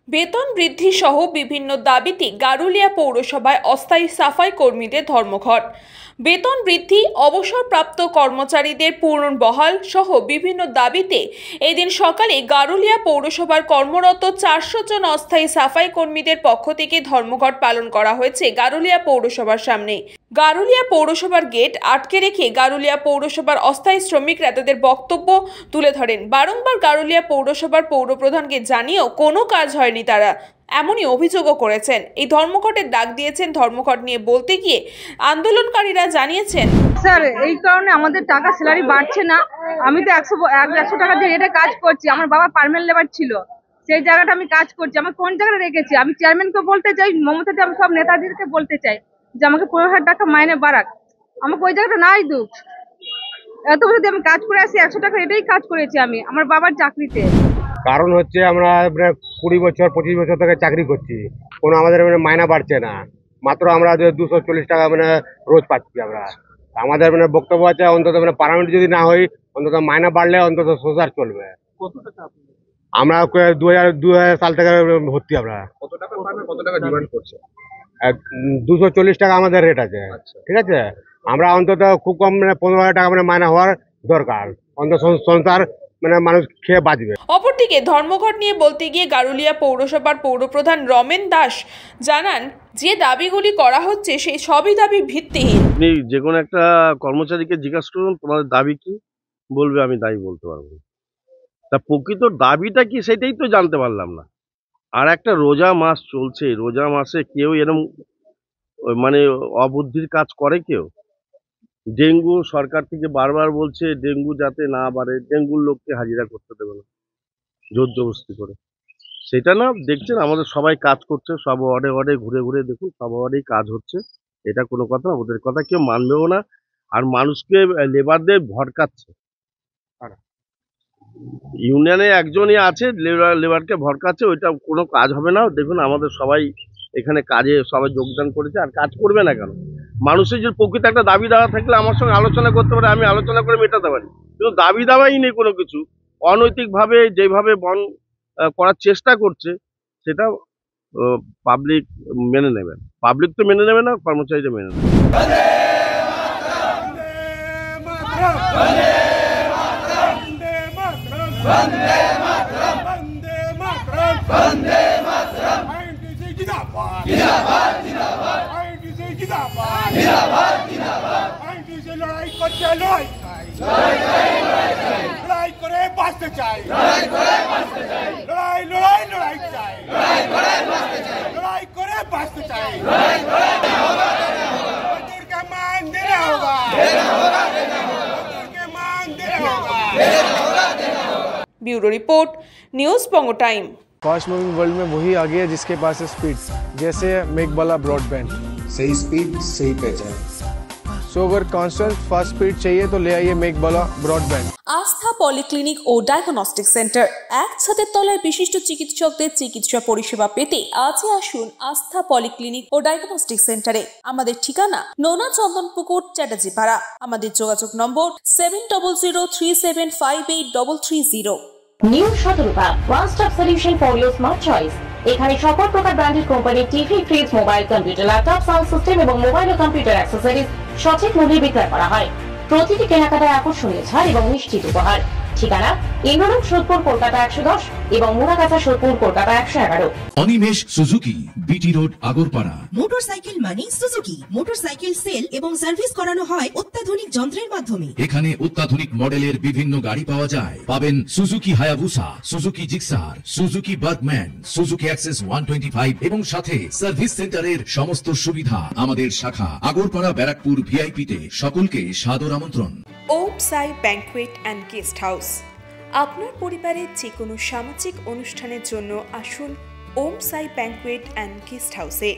বেতন বৃদ্ধি সহ বিভিন্ন দাবিতে গারুলিয়া পৌরসভায় অস্থায়ী সাফাই কর্মীদের ধর্মঘট। বেতন বৃদ্ধি, অবসরপ্রাপ্ত কর্মচারীদের পুনর্বহাল সহ বিভিন্ন দাবিতে এদিন সকালে গারুলিয়া পৌরসভার কর্মরত 400 জন অস্থায়ী সাফাই কর্মীদের পক্ষ থেকে ধর্মঘট পালন করা হয়েছে গারুলিয়া পৌরসভার সামনে। গারুলিয়া পৌরসভার গেট আটকে রেখে গারুলিয়া পৌরসভার অস্থায়ী শ্রমিকরা তাদের বক্তব্য তুলে ধরেন। বারংবার গারুলিয়া পৌরসভার পৌরপ্রধানকে জানিয়েও কোনো কাজ হয়নি তারা, এমনই অভিযোগও করেছেন। এই ধর্মঘটের ডাক দিয়েছেন। ধর্মঘট নিয়ে বলতে গিয়ে আন্দোলনকারীরা জানিয়েছেন, স্যার এই কারণে আমাদের টাকা স্যালারি বাড়ছে না। আমি তো 100 টাকা দিয়ে রেটে কাজ করছি। আমার বাবা পার্মানেন্ট লেবার ছিল, সেই জায়গাটা আমি কাজ করছি। আমি কোন জায়গায় রেখেছি? আমি চেয়ারম্যানকে বলতে চাই, মমতাদি, আমি সব নেতাদেরকে বলতে চাই যে আমাকে 15,000 টাকা মাইনে বাড়াক। আমাকে ওই জায়গাটা নাই দুঃখ। এত বছর আমি কাজ করে আসি, 100 টাকা রেটেই কাজ করেছি আমি আমার বাবার চাকরিতে। কারণ হচ্ছে আমরা 20 বছর 25 বছর থেকে চাকরি করছি, কোনো আমাদের মাইনা বাড়ছে না। মাত্র আমরা 240 টাকা রোজ পাচ্ছি আমরা। আমাদের বক্তব্য আছে অন্তত পার্মানেন্ট যদি না হই, অন্তত মাইনা বাড়লে অন্তত সংসার চলবে। আমরা 2000 সাল থেকে ভর্তি। আমরা কত টাকা ডিমান্ড করছে? 240 টাকা আমাদের রেট আছে। ঠিক আছে, আমরা অন্তত খুব কম 15,000 টাকা মাইনা হওয়ার দরকার, অন্তত সংসার মানুষ খেয়ে বাঁচবে। অপরদিকে ধর্মঘট নিয়ে বলতে গিয়ে গারুলিয়া পৌরসভার পৌরপ্রধান রমেন দাস জানান, যে দাবিগুলি করা হচ্ছে সেই সবই দাবি ভিত্তিহীন। আপনি যে কোনো একটা কর্মচারীকে জিজ্ঞাসা করুন তোমাদের দাবি কি, বলবে আমি দাবি বলতে পারবো। তা প্রকৃত দাবিটা কি সেটাই তো জানতে পারলাম না। আর একটা রোজা মাস চলছে, রোজা মাসে কেউ এরম অবুদ্ধির কাজ করে কেউ? ডেঙ্গু সরকার থেকে বারবার বলছে ডেঙ্গু যাতে না বাড়ে, ডেঙ্গুর লোককে হাজিরা করতে দেবে না জোর জবরদস্তি করে। সেটা না, দেখছেন আমাদের সবাই কাজ করছে, সব ওয়ার্ডে ওয়ার্ডে ঘুরে ঘুরে দেখুন, সব ওয়ার্ডেই কাজ হচ্ছে। এটা কোনো কথা, ওদের কথা কেউ মানবেও না। আর মানুষকে লেবারদের ভড়কাচ্ছে। ইউনিয়নে একজনই আছে লেবারকে ভড়কাচ্ছে, ওইটা কোনো কাজ হবে না। দেখুন আমাদের সবাই এখানে কাজে সবাই যোগদান করেছে, আর কাজ করবে না কেন? মানুষের যে প্রকৃত একটা দাবি দাওয়া থাকলে আমার সঙ্গে আলোচনা করতে পারে, আমি আলোচনা করে মেটাতে পারি। কিন্তু দাবি দাওয়াই নেই কোনো কিছু। অনৈতিকভাবে যেভাবে বন করার চেষ্টা করছে সেটা পাবলিক মেনে নেবে। পাবলিক তো মেনে নেবে না, কর্মচারীরা মেনে নেবে। লড়াই করছে, লড়াই করে বাঁচতে চাই, লড়াই চাই, লড়াই করে বাঁচতে চাই। কে মান দেনা হোগা, কে मान देना होगा। Bureau report, news Pongo time. Fast moving world में वही आगे है जिसके पास है स्पीड, जैसे मेघबाला ब्रॉडबैंड। सही स्पीड सही पहचान। सो अगर कांस्टेंट फास्ट स्पीड चाहिए तो ले आइए मेघबाला ब्रॉडबैंड। আস্থা পলিক্লিনিক ও ডায়াগনস্টিক সেন্টার, এক ছাদের তলায় বিশিষ্ট চিকিৎসকদের চিকিৎসা পরিষেবা পেতে আজই আসুন আস্থা পলিক্লিনিক ও ডায়াগনস্টিক সেন্টারে। আমাদের ঠিকানা নোনা চন্দনপুকুর, চ্যাটার্জিপাড়া। আমাদের যোগাযোগ number 7003758330। New Sadarupa, one stop solution for your smart choice. এখানে সকল প্রকার ব্র্যান্ডেড কোম্পানির TV, fridge, mobile, computer, laptop, sound system এবং মোবাইল ও কম্পিউটার অ্যাক্সেসরিজ সঠিক মূল্যে বিক্রয় করা হয়। প্রতিটি কেনাকাটায় আকর্ষণীয় ছাড় এবং নিশ্চিত উপহার। ঠিকানা ইন্দ্রনগর, সোদপুর, কলকাতা 110 এবং Muragachha, Sodepur, Kolkata 111। Animesh Suzuki, BT road, Agarpara. Motorcycle মানে সুজুকি। মোটরসাইকেল সেল এবং সার্ভিস করানো হয় অত্যাধুনিক যন্ত্রের মাধ্যমে। এখানে অত্যাধুনিক মডেলের বিভিন্ন গাড়ি পাওয়া যায়। পাবেন Suzuki Hayabusa, Suzuki Gixxer, Suzuki Bergman, Suzuki access 125 এবং সাথে সার্ভিস সেন্টারের সমস্ত সুবিধা। আমাদের শাখা আগরপাড়া, ব্যারাকপুর ভিআইপি তে। সকলকে সাদর আমন্ত্রণ। ওম সাই ব্যাংকুয়েট অ্যান্ড গেস্ট হাউস। আপনার পরিবারের যে কোনো সামাজিক অনুষ্ঠানের জন্য আসুন ওম সাই ব্যাংকুয়েট অ্যান্ড গেস্ট হাউসে।